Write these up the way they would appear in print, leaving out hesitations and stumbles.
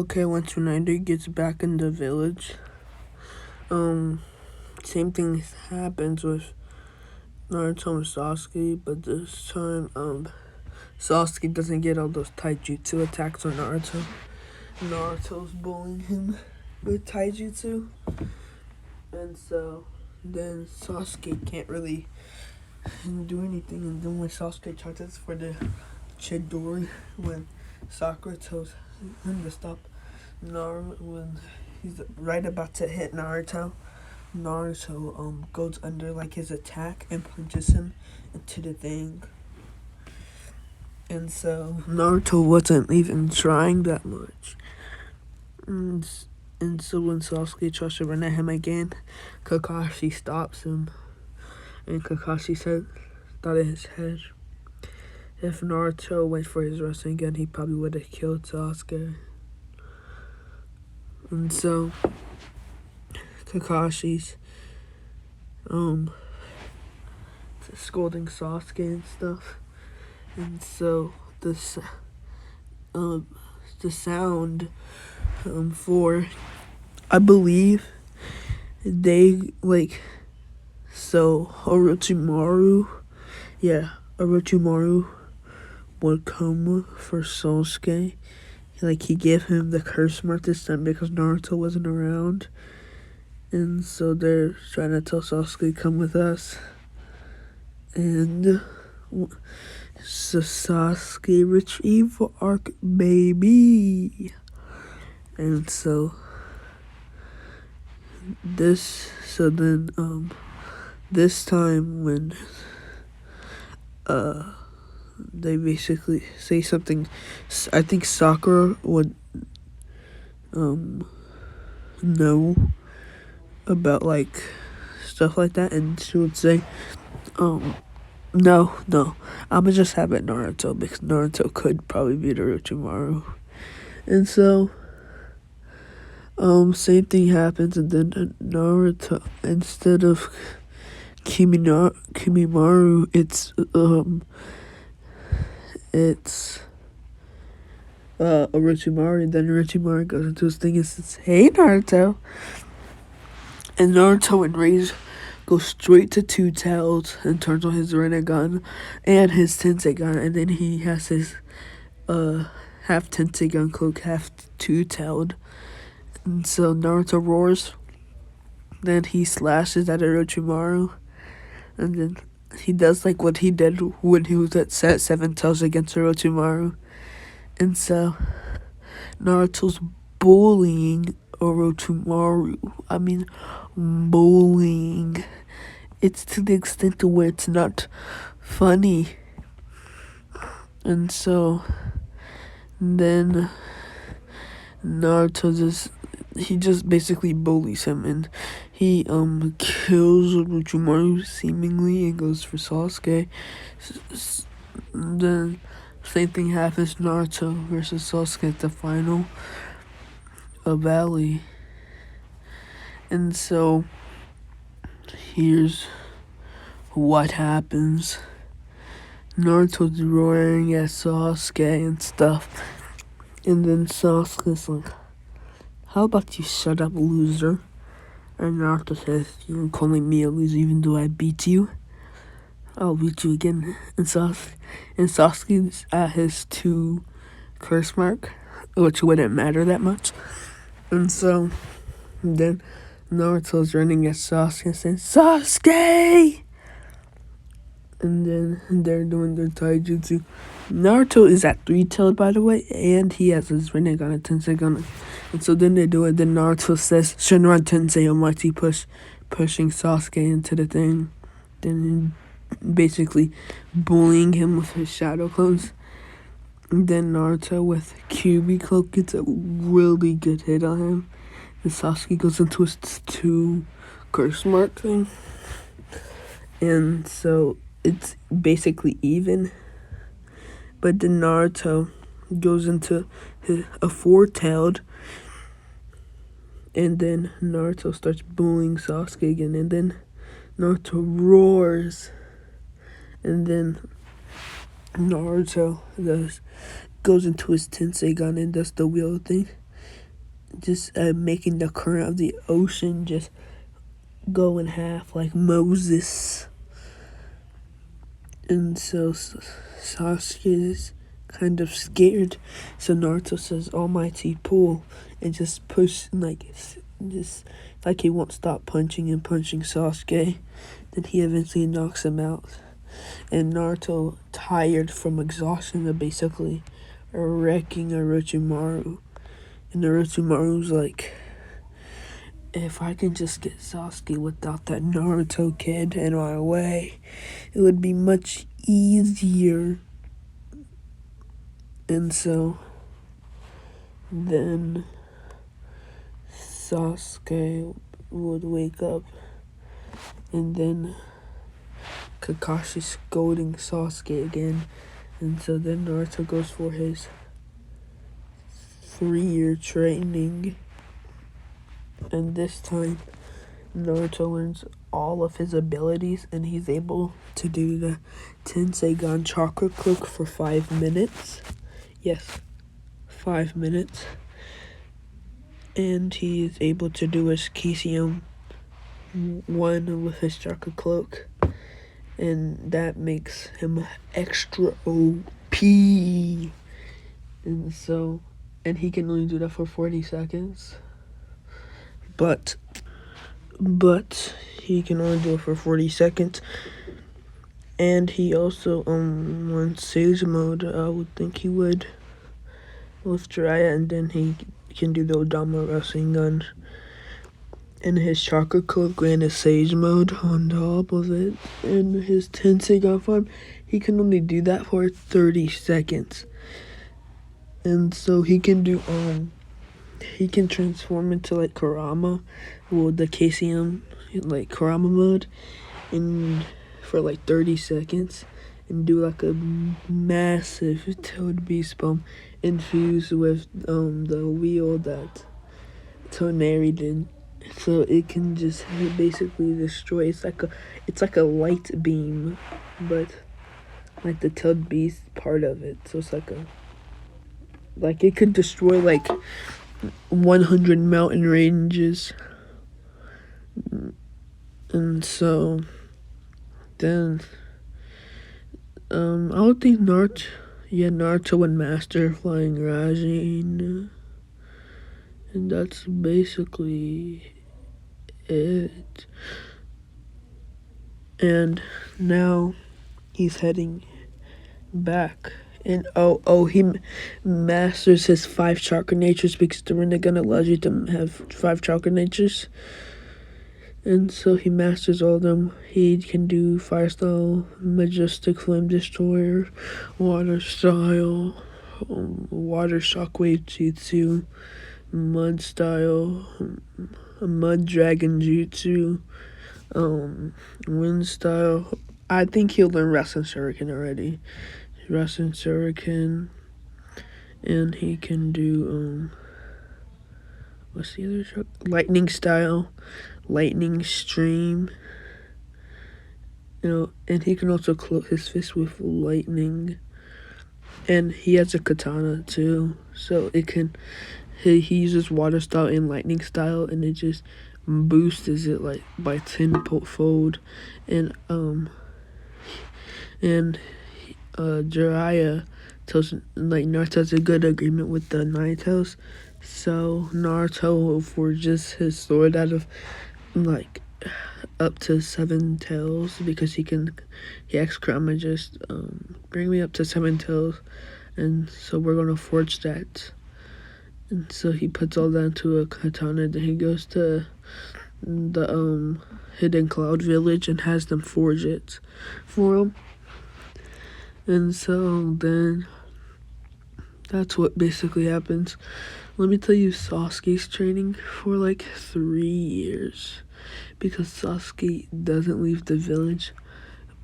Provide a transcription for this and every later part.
Okay, once Rinnegan gets back in the village, same thing happens with Naruto and Sasuke, but this time, Sasuke doesn't get all those taijutsu attacks on Naruto. Naruto's bullying him with taijutsu, and so then Sasuke can't really do anything, and then when Sasuke charges for the Chidori, when Sakura tells him to stop Naruto, when he's right about to hit Naruto, goes under like his attack and punches him into the thing. And so Naruto wasn't even trying that much. And so when Sasuke tries to run at him again, Kakashi stops him. And Kakashi thought in his head, if Naruto went for his Rinnegan, he probably would have killed Sasuke. And so Kakashi's scolding Sasuke and stuff. And so the sound for, I believe they Orochimaru would come for Sasuke. He gave him the curse mark this time because Naruto wasn't around. And so they're trying to tell Sasuke, come with us. And so Sasuke retrieval arc, baby. And so this time when they basically say something, I think Sakura would know about stuff like that, and she would say, no, I'ma just have it Naruto, because Naruto could probably beat Orochimaru. And so same thing happens, and then Naruto, instead of Kimimaru, it's Orochimaru. And then Orochimaru goes into his thing and says, hey Naruto. And Naruto in rage goes straight to Two Tails and turns on his Rinnegan and his Tenseigan, and then he has his half Tenseigan cloak, half two-tailed. And so Naruto roars, then he slashes at Orochimaru, and then he does what he did when he was at set 7 Tails against Orochimaru. And so Naruto's bullying Orochimaru. I mean, bullying. It's to the extent to where it's not funny. And so then Naruto just basically bullies him, and he kills Orochimaru seemingly and goes for Sasuke. Then same thing happens, Naruto versus Sasuke at the final valley. And so here's what happens. Naruto's roaring at Sasuke and stuff, and then Sasuke's like, how about you shut up, loser? And Naruto says, you're calling me a loser even though I beat you? I'll beat you again. And Sasuke's at his 2 curse mark, which wouldn't matter that much. And so then Naruto's running at Sasuke and saying, Sasuke! And then they're doing their taijutsu. Naruto is at 3-tailed, by the way, and he has his Rinnegan and Tenseigan. And so then they do it. Then Naruto says, Shinran Tensei Almighty pushing Sasuke into the thing. Then basically bullying him with his shadow clones. And then Naruto with Kyuubi cloak gets a really good hit on him. And Sasuke goes into his 2 curse mark thing. And so it's basically even. But then Naruto goes into a 4-tailed. And then Naruto starts bullying Sasuke again. And then Naruto roars. And then Naruto goes into his Tenseigan and does the wheel thing. making the current of the ocean just go in half like Moses. And so Sasuke is kind of scared. So Naruto says, "Almighty pull," and just push just like he won't stop punching Sasuke. Then he eventually knocks him out. And Naruto, tired from exhaustion, of basically wrecking Orochimaru. And Orochimaru's like, if I can just get Sasuke without that Naruto kid in my way, it would be much easier. And so then Sasuke would wake up, and then Kakashi's scolding Sasuke again. And so then Naruto goes for his 3-year training. And this time, Naruto learns all of his abilities, and he's able to do the Tenseigan chakra cloak for 5 minutes. Yes, 5 minutes. And he is able to do his Kisame 1 with his chakra cloak. And that makes him extra OP. And so, and he can only do that for 40 seconds. But he can only do it for 40 seconds. And he also wants Sage Mode. I would think he would with Jiraiya, and then he can do the Odama Rasengan and his chakra cloak and his Sage Mode on top of it. And his Tenseigan form, he can only do that for 30 seconds. And so he can do he can transform into like Kurama, well, the KCM, like Kurama mode, and for like 30 seconds, and do like a massive Toad Beast bomb infused with the wheel that Toneri did. So it can just basically destroy. It's like a light beam, but like the Toad Beast part of it. So it's like it could destroy like 100 mountain ranges. And so then I don't think Naruto would master Flying Rasen. And that's basically it. And now he's heading back. And he masters his 5 chakra natures, because the Rinnegan allows you to have 5 chakra natures. And so he masters all of them. He can do Fire Style, Majestic Flame Destroyer, Water Style, Water Shockwave Jutsu, Mud Style, Mud Dragon Jutsu, Wind Style. I think he'll learn Rasen Shuriken already. Rasen Shuriken, and he can do what's the other Lightning Style, Lightning Stream, and he can also cloak his fist with lightning. And he has a katana too, so it can he uses Water Style and Lightning Style, and it just boosts it like by 10-fold. And Jiraiya tells Naruto has a good agreement with the Nine Tails, so Naruto forges his sword out of like up to 7 tails, because he asks Kurama, just bring me up to 7 tails, and so we're gonna forge that. And so he puts all that into a katana. Then he goes to the Hidden Cloud Village and has them forge it for him. And so then that's what basically happens. Let me tell you, Sasuke's training for like 3 years, because Sasuke doesn't leave the village,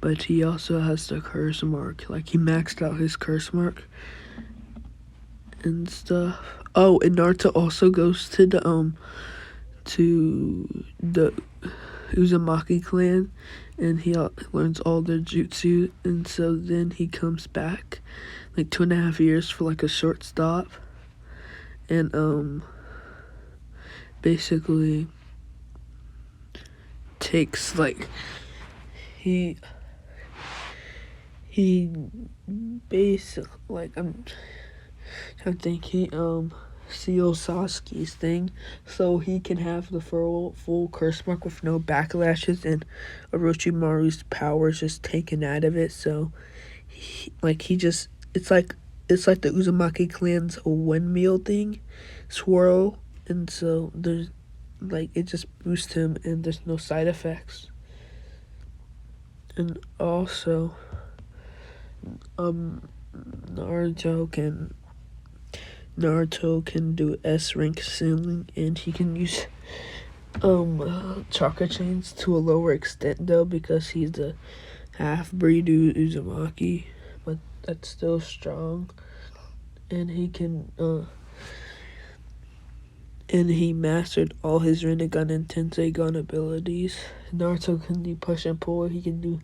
but he also has the curse mark. Like, he maxed out his curse mark and stuff. Oh, and Naruto also goes to the Uzumaki clan, and he learns all their jutsu. And so then he comes back like 2.5 years for like a short stop, and basically takes like he basically like I'm trying to think he seals Sasuke's thing so he can have the full curse mark with no backlashes, and Orochimaru's powers just taken out of it. So he just it's like the Uzumaki clan's windmill thing, swirl, and so there's like it just boosts him and there's no side effects. And also Naruto can do S rank ceiling, and he can use chakra chains to a lower extent though, because he's a half breed Uzumaki, but that's still strong. And he can and he mastered all his Rinnegan and Tensiegan abilities. Naruto can do push and pull. He can do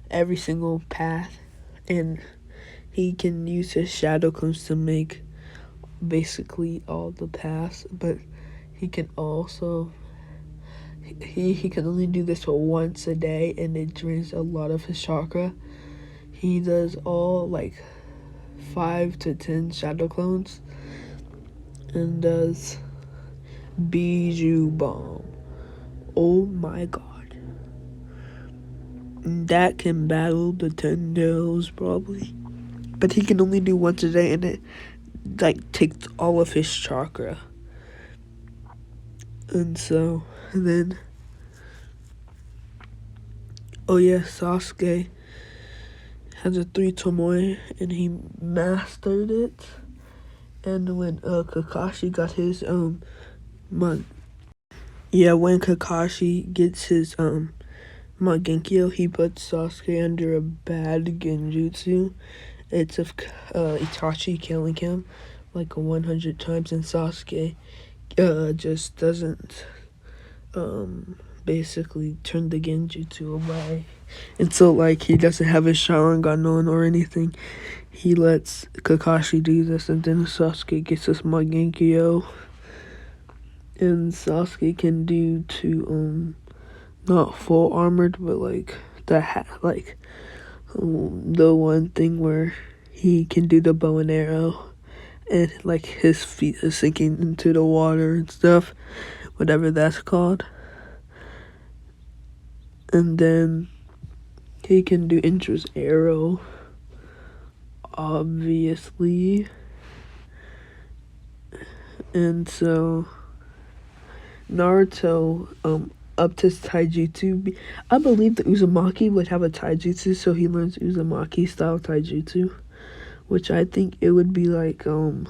every single path, and he can use his shadow clones to make basically all the paths. But he can also he can only do this once a day, and it drains a lot of his chakra. He does all like 5 to 10 shadow clones, and does Bijou Bomb. Oh my god. That can battle the 10 tails probably. But he can only do once a day, and it like takes all of his chakra. And so then Sasuke has a 3 Tomoe, and he mastered it. And when Kakashi got his when Kakashi gets his Mangenkyo, he puts Sasuke under a bad genjutsu. It's of Itachi killing him like 100 times, and Sasuke just doesn't basically turn the genjutsu away. And so like he doesn't have his Sharingan on or anything. He lets Kakashi do this, and then Sasuke gets his Mangenkyo. And Sasuke can do to not full armored, but like the the one thing where he can do the bow and arrow, and like his feet are sinking into the water and stuff, whatever that's called. And then he can do Intra's arrow, obviously. And so Naruto upped his taijutsu. I believe the Uzumaki would have a taijutsu, so he learns Uzumaki style taijutsu, which I think it would be like the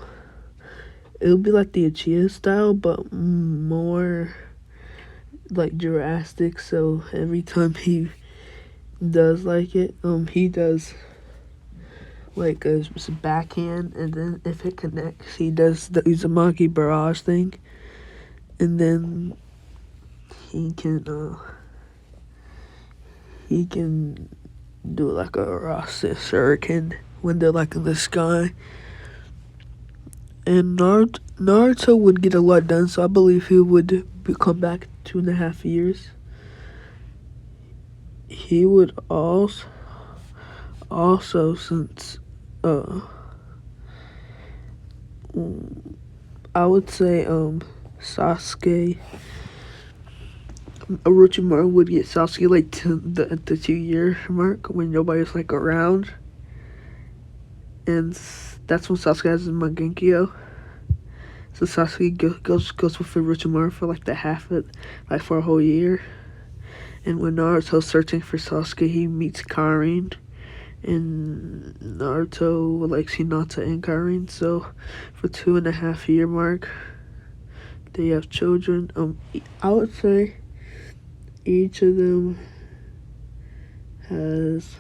Uchiha style, but more like drastic. So every time he does like it, he does like a backhand, and then if it connects, he does the Uzumaki barrage thing, and then he can do like a Rasa shuriken when they're like in the sky. And Naruto would get a lot done, so I believe he would come back 2.5 years. He would also since I would say Sasuke, Orochimaru would get Sasuke like to the 2-year mark when nobody's like around, and that's when Sasuke has his Mangenkyo. So Sasuke goes with Orochimaru for like the half of like for a whole year. And when Naruto's searching for Sasuke, he meets Karin, and Naruto likes Hinata and Karin. So for 2.5 year mark, they have children. I would say each of them has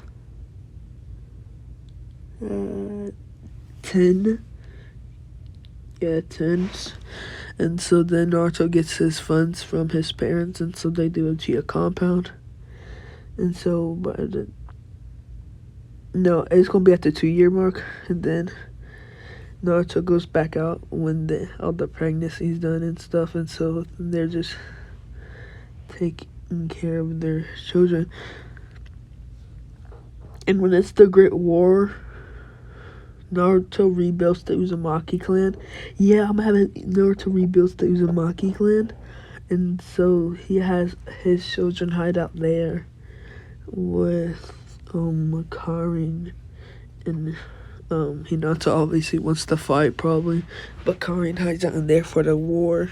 10. Yeah, 10. And so then Naruto gets his funds from his parents, and so they do a Uchiha compound. And so it's gonna be at the 2-year mark, and then Naruto goes back out when all the pregnancy's done and stuff, and so they're just taking care of their children. And when it's the Great War, Naruto rebuilds the Uzumaki clan. Yeah, I'm having Naruto rebuilds the Uzumaki clan, and so he has his children hide out there with Karin and Hinata obviously wants to fight probably, but Karin hides out in there for the war.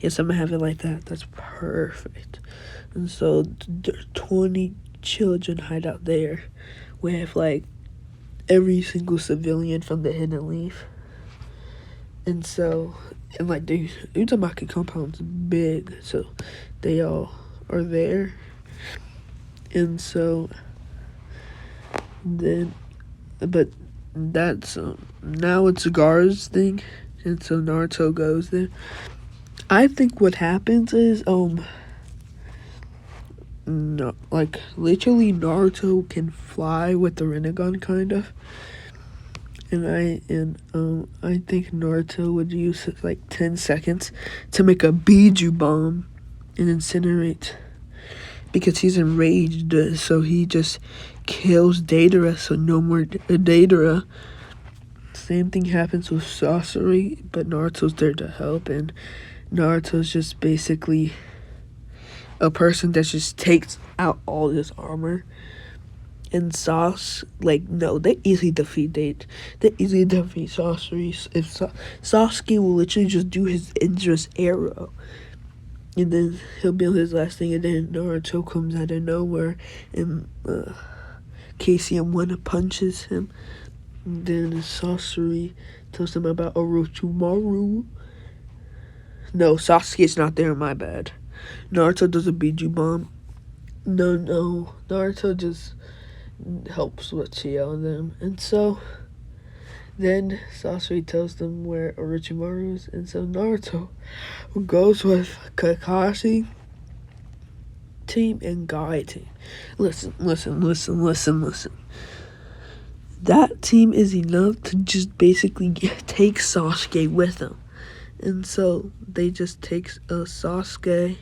Yes, I'm having like that. That's perfect. And so 20 children hide out there with like every single civilian from the Hidden Leaf. And so, and like the Uzumaki compound's big, so they all are there. And so then, but that's now it's Gaara's thing, and so Naruto goes there. I think what happens is no, like literally Naruto can fly with the Rinnegan kind of, and I think Naruto would use like 10 seconds to make a Biju bomb and incinerate, because he's enraged, so he just kills Deidara, so no more Deidara. Same thing happens with Sasori, but Naruto's there to help, and Naruto's just basically a person that just takes out all this armor. And no, they easily defeat Sasori. If Sasuke will literally just do his Indra's arrow, and then he'll be on his last thing, and then Naruto comes out of nowhere, and KCM1 punches him. And then Sasori tells him about Orochimaru. No, Sasuke's not there, my bad. Naruto does a Biju bomb. No, Naruto just helps with Chio and them. And so then Sasori tells them where Orochimaru is, and so Naruto goes with Kakashi team and Guy team. Listen. That team is enough to just basically take Sasuke with them. And so they just take Sasuke.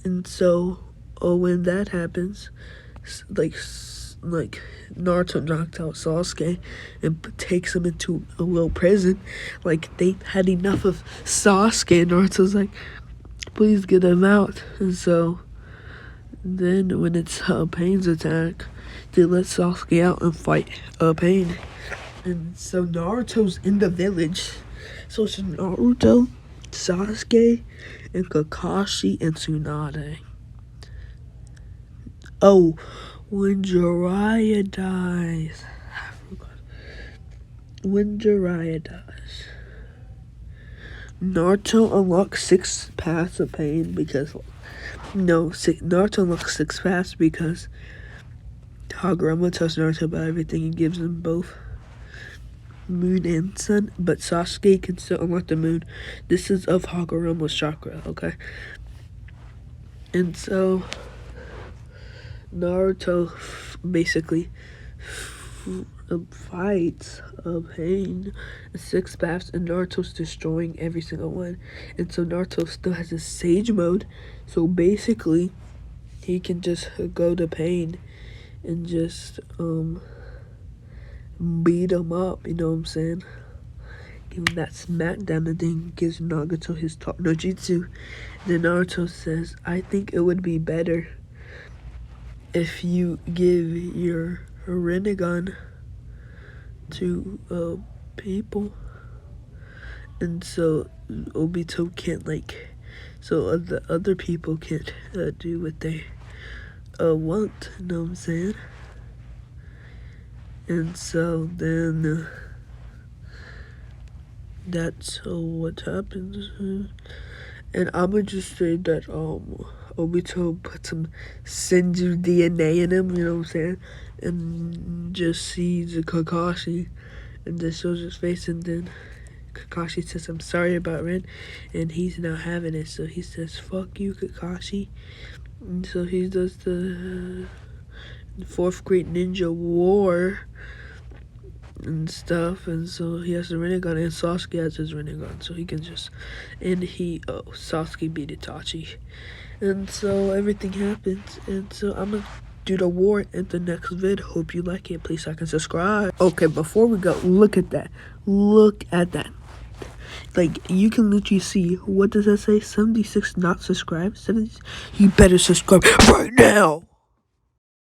And so when that happens, like Naruto knocked out Sasuke and takes him into a little prison. Like, they had enough of Sasuke, and Naruto's like, please get him out. And so then when it's Pain's attack, they let Sasuke out and fight Pain. And so Naruto's in the village. So it's Naruto, Sasuke, and Kakashi and Tsunade. Oh, when Jiraiya dies. Naruto unlocks 6 paths of pain because Naruto unlocks 6 paths because Hagoromo tells Naruto about everything and gives them both moon and sun, but Sasuke can still unlock the moon. This is of Hagoromo's chakra, okay? And so Naruto basically fights Pain 6 paths, and Naruto's destroying every single one. And so Naruto still has his Sage mode, so basically he can just go to Pain and just beat him up, you know what I'm saying? Give him that smackdown, and then gives Nagato his top no jutsu. Then Naruto says, I think it would be better if you give your Rinnegan to people. And so Obito can't so the other people can't do what they want, you know what I'm saying? And so then that's what happens. And I'ma just say that Obito put some Senju DNA in him, you know what I'm saying? And just sees Kakashi and just shows his face, and then Kakashi says, I'm sorry about Rin, and he's not having it, so he says, fuck you, Kakashi. And so he does the 4th Great Ninja War, and stuff, and so he has the Rinnegan, and Sasuke has his Rinnegan, so he can just, and Sasuke beat Itachi, and so everything happens, and so I'm gonna do the war in the next vid. Hope you like it. Please like and subscribe. Okay, before we go, look at that. Like, you can literally see, what does that say? 76 not subscribed. 70. You better subscribe right now.